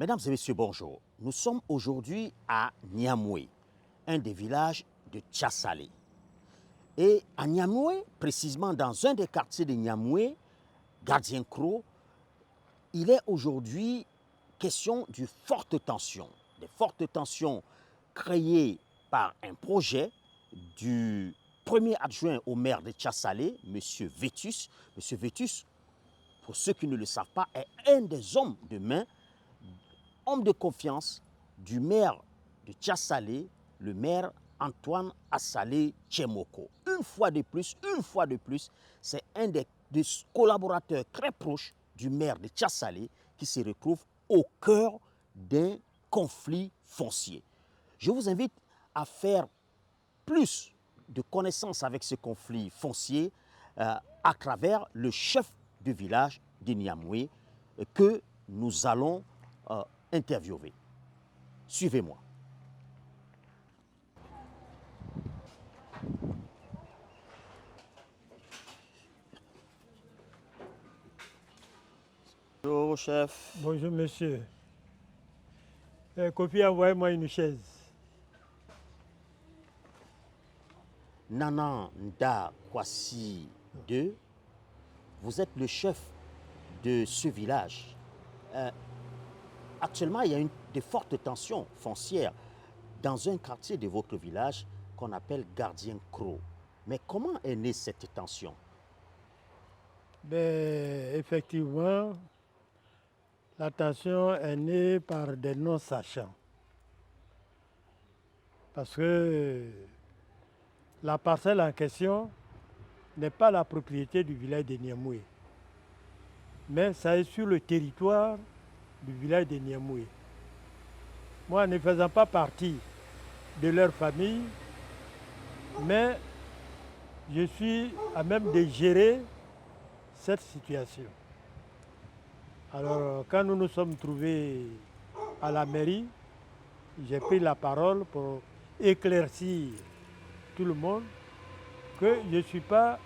Mesdames et messieurs, bonjour. Nous sommes aujourd'hui à Niamey, un des villages de Tchassalé. Et à Niamey, précisément dans un des quartiers de Niamey, Gardien Cros, il est aujourd'hui question de fortes tensions. Des fortes tensions créées par un projet du premier adjoint au maire de Tchassalé, M. Vétus. M. Vétus, pour ceux qui ne le savent pas, est un des hommes de main, homme de confiance du maire de Tchassalé, le maire Antoine Assalé Tchemoko. Une fois de plus, c'est un des collaborateurs très proches du maire de Tchassalé qui se retrouve au cœur d'un conflit foncier. Je vous invite à faire plus de connaissances avec ce conflit foncier à travers le chef du village de Niamey que nous allons interviewer. Suivez-moi. Bonjour, chef. Bonjour, monsieur. Kofi, envoyez-moi une chaise. Nana Nda Kwasi II, vous êtes le chef de ce village. Actuellement, il y a de fortes tensions foncières dans un quartier de votre village qu'on appelle Gardien Cros. Mais comment est née cette tension? Effectivement, la tension est née par des non-sachants. Parce que la parcelle en question n'est pas la propriété du village de Niamey, mais ça est sur le territoire du village de Niamey. Moi, ne faisant pas partie de leur famille, mais je suis à même de gérer cette situation. Alors, quand nous nous sommes trouvés à la mairie, j'ai pris la parole pour éclaircir tout le monde que je ne suis pas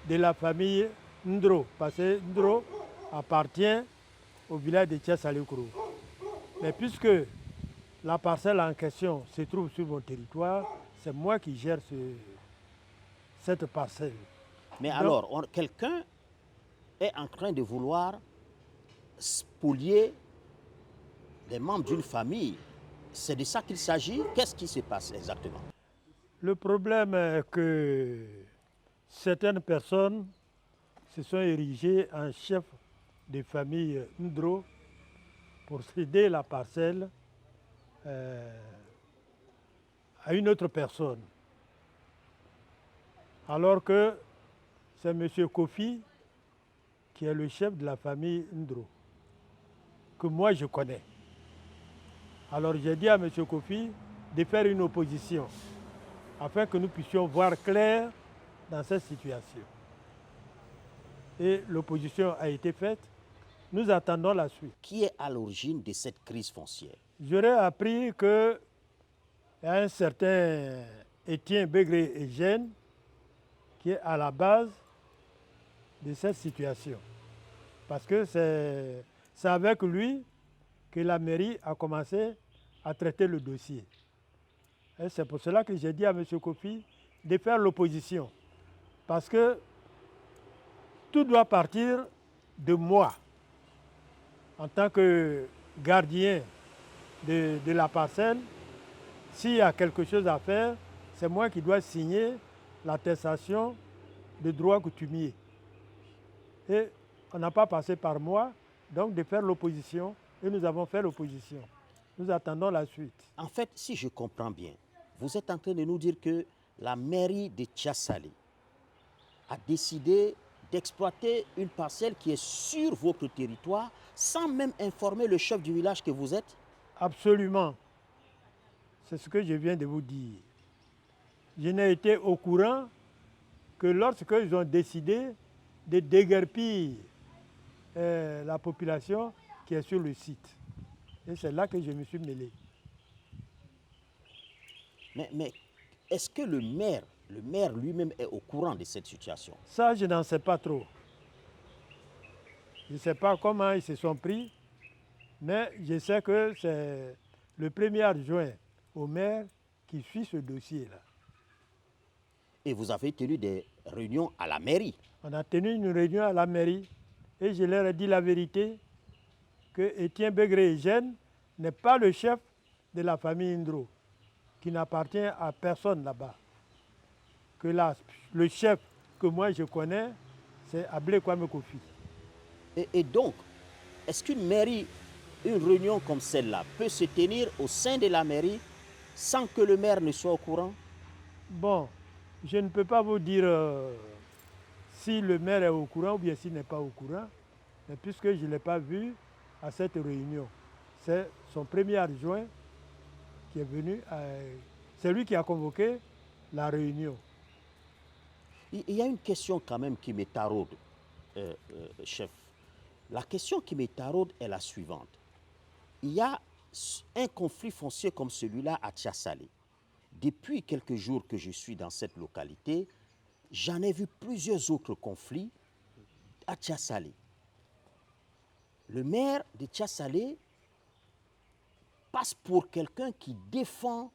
de la famille Ndro, parce que Ndro appartient au village de Tchassalé-Cros. Mais puisque la parcelle en question se trouve sur mon territoire, c'est moi qui gère cette parcelle. Mais alors, quelqu'un est en train de vouloir spolier les membres d'une famille. C'est de ça qu'il s'agit. Qu'est-ce qui se passe exactement? Le problème est que certaines personnes se sont érigées en chef de famille Ndro pour céder la parcelle à une autre personne. Alors que c'est M. Kofi qui est le chef de la famille Ndro, que moi je connais. Alors j'ai dit à M. Kofi de faire une opposition afin que nous puissions voir clair dans cette situation. Et l'opposition a été faite. Nous attendons la suite. Qui est à l'origine de cette crise foncière? J'aurais appris qu'il y a un certain Étienne Bégré Eugène qui est à la base de cette situation. Parce que c'est avec lui que la mairie a commencé à traiter le dossier. Et c'est pour cela que j'ai dit à M. Kofi de faire l'opposition. Parce que tout doit partir de moi, en tant que gardien de la parcelle. S'il y a quelque chose à faire, c'est moi qui dois signer l'attestation de droit coutumier. Et on n'a pas passé par moi, donc de faire l'opposition, et nous avons fait l'opposition. Nous attendons la suite. En fait, si je comprends bien, vous êtes en train de nous dire que la mairie de Tchassalé a décidé d'exploiter une parcelle qui est sur votre territoire sans même informer le chef du village que vous êtes? Absolument. C'est ce que je viens de vous dire. Je n'ai été au courant que lorsqu'ils ont décidé de déguerpir la population qui est sur le site. Et c'est là que je me suis mêlé. Mais est-ce que le maire lui-même est au courant de cette situation? Ça, je n'en sais pas trop. Je ne sais pas comment ils se sont pris, Mais je sais que c'est le premier adjoint au maire qui suit ce dossier-là. Et vous avez tenu des réunions à la mairie. On a tenu une réunion à la mairie et je leur ai dit la vérité que Étienne Begré Eugène n'est pas le chef de la famille Indro, qui n'appartient à personne là-bas. Que là, le chef que moi je connais, c'est Ablé Kwame Kofi. Et donc, est-ce qu'une mairie, une réunion comme celle-là, peut se tenir au sein de la mairie sans que le maire ne soit au courant? Bon, je ne peux pas vous dire si le maire est au courant ou bien s'il n'est pas au courant, mais puisque je ne l'ai pas vu à cette réunion. C'est son premier adjoint qui est venu, c'est lui qui a convoqué la réunion. Il y a une question quand même qui me taraude, chef. La question qui me taraude est la suivante. Il y a un conflit foncier comme celui-là à Tchasalé. Depuis quelques jours que je suis dans cette localité, j'en ai vu plusieurs autres conflits à Tchasalé. Le maire de Tchasalé passe pour quelqu'un qui défend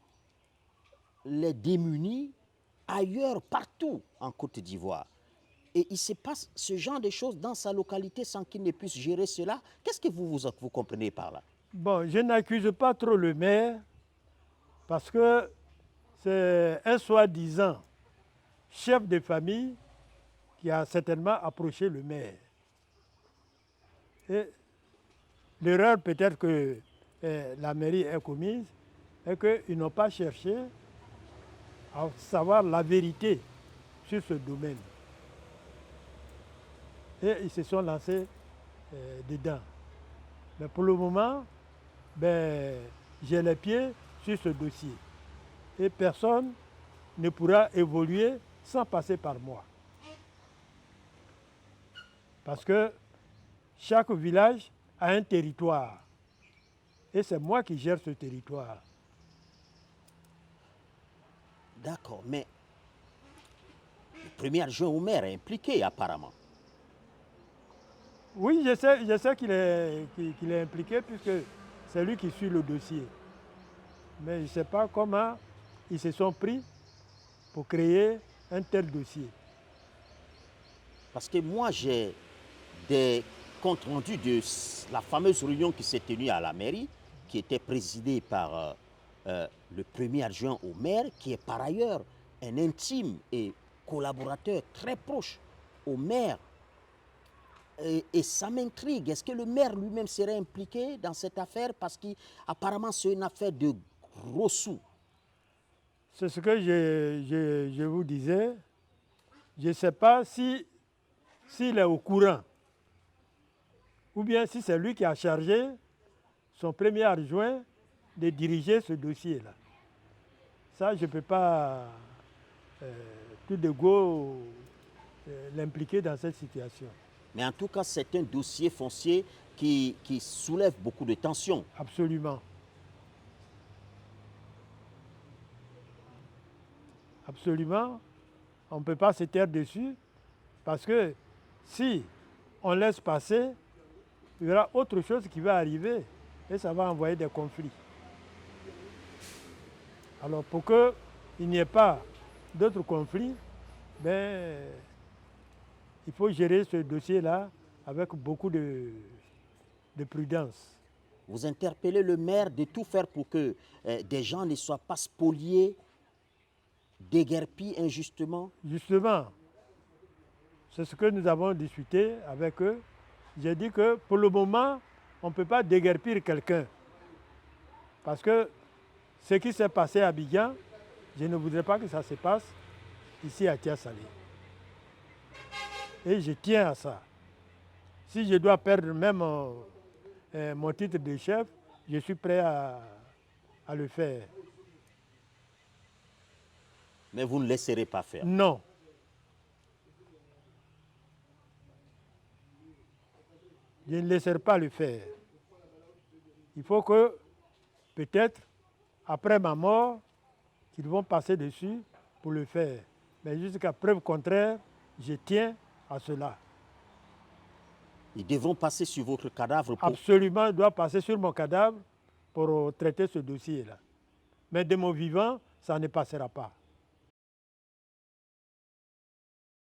les démunis ailleurs, partout en Côte d'Ivoire. Et il se passe ce genre de choses dans sa localité sans qu'il ne puisse gérer cela. Qu'est-ce que vous comprenez par là? Bon, je n'accuse pas trop le maire parce que c'est un soi-disant chef de famille qui a certainement approché le maire. Et l'erreur peut-être que la mairie a commise est qu'ils n'ont pas cherché à savoir la vérité sur ce domaine. Et ils se sont lancés dedans. Mais pour le moment, j'ai les pieds sur ce dossier. Et personne ne pourra évoluer sans passer par moi. Parce que chaque village a un territoire. Et c'est moi qui gère ce territoire. D'accord, mais le premier adjoint au maire est impliqué apparemment. Oui, je sais qu'il est impliqué puisque c'est lui qui suit le dossier. Mais je ne sais pas comment ils se sont pris pour créer un tel dossier. Parce que moi, j'ai des comptes rendus de la fameuse réunion qui s'est tenue à la mairie, qui était présidée par le premier adjoint au maire, qui est par ailleurs un intime et collaborateur très proche au maire. Et ça m'intrigue. Est-ce que le maire lui-même serait impliqué dans cette affaire? Parce qu'apparemment, c'est une affaire de gros sous. C'est ce que je vous disais. Je ne sais pas s'il est au courant ou bien si c'est lui qui a chargé son premier adjoint de diriger ce dossier-là. Ça, je ne peux pas tout de go l'impliquer dans cette situation. Mais en tout cas, c'est un dossier foncier qui soulève beaucoup de tensions. Absolument. Absolument. On ne peut pas se taire dessus parce que si on laisse passer, il y aura autre chose qui va arriver et ça va envoyer des conflits. Alors pour qu'il n'y ait pas d'autres conflits, il faut gérer ce dossier-là avec beaucoup de prudence. Vous interpellez le maire de tout faire pour que des gens ne soient pas spoliés, déguerpis injustement. Justement, c'est ce que nous avons discuté avec eux. J'ai dit que pour le moment, on ne peut pas déguerpir quelqu'un. Parce que ce qui s'est passé à Abidjan, je ne voudrais pas que ça se passe ici à Tchasalé. Et je tiens à ça. Si je dois perdre même mon titre de chef, je suis prêt à le faire. Mais vous ne laisserez pas faire. Non. Je ne laisserai pas le faire. Il faut que, peut-être, après ma mort, qu'ils vont passer dessus pour le faire. Mais jusqu'à preuve contraire, je tiens à cela. Ils devront passer sur votre cadavre pour... Absolument, doit passer sur mon cadavre pour traiter ce dossier-là. Mais de mon vivant, ça ne passera pas.